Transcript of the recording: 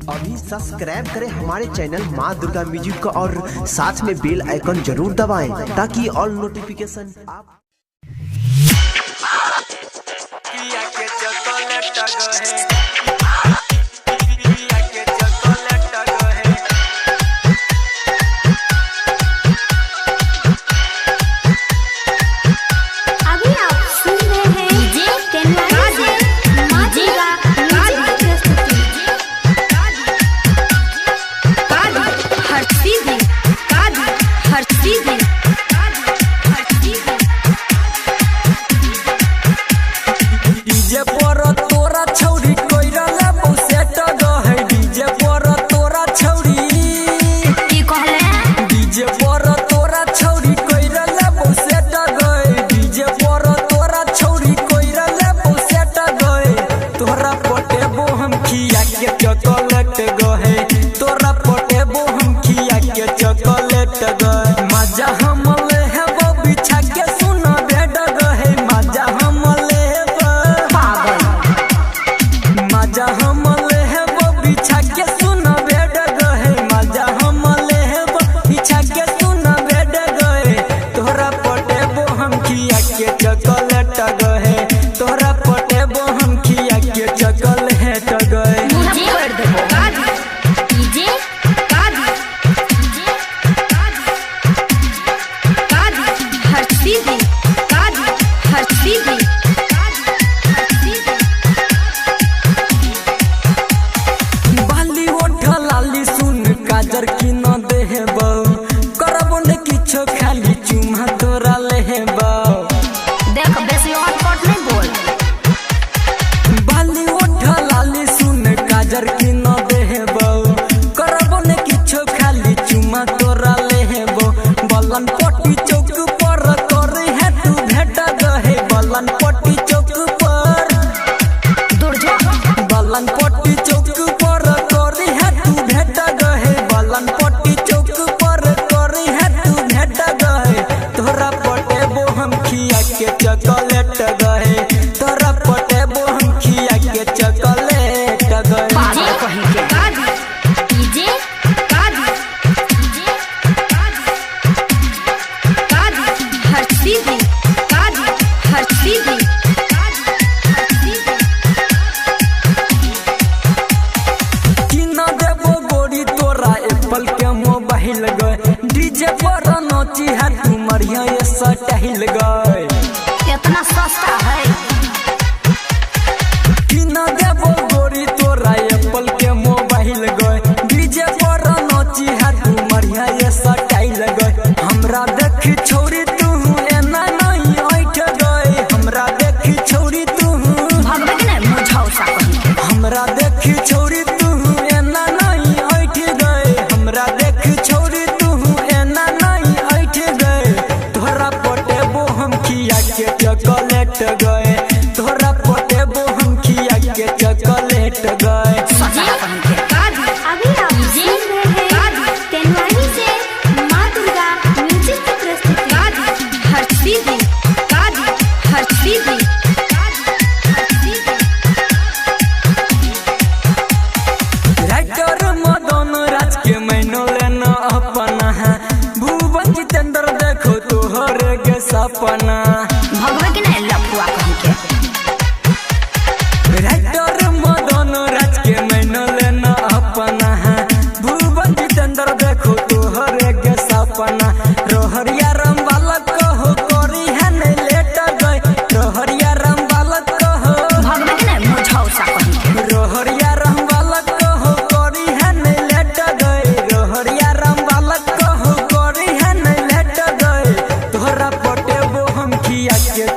अभी सब्सक्राइब करें हमारे चैनल माँ दुर्गा म्यूजिक को और साथ में बेल आइकन जरूर दबाएं ताकि ऑल नोटिफिकेशन आप इतना सस्ता है कि ना देबो गोरी तोरा एप्पल के मोबाइल गए डीजे पर नची है तू मरिया ये स्टाइल गए हमरा देखी छोरी तू एना नहीं ऐठ गए हमरा देखी छोरी तू भगवे के नहीं मुझाओ सा हमरा देखी छोरी तू एना नहीं ऐठ गए हमरा देखी छोरी तू एना नहीं ऐठ गए तोरा पटेबो हम खिया के चॉकलेट गए तोरा पटेबो हम खिया के चॉकलेट गए अभी आप सुन रहे हैं तेनवानी से माँ दुर्गा म्यूजिक की प्रस्तुति हर सीधी राइटर मदन राज के मैनो लेना अपना है भुवन जितेंद्र देखो तोहर के सपना भगवे के नहीं लपुआ कहीं के राइटर मदन राज के मैनो लेना अपना है भुवन जितेंद्र देखो तोहर के सपना रोहरिया राम बालक कहो करी है नहीं लेट गए रोहरिया राम बालक कहो भगवे के नहीं मुझाओ सा कहीं रोहरिया राम बालक कहो करी है नहीं लेट गए रोहरिया राम बालक कहो करी है नहीं लेट गए तोहरा पटेबो हम खिया के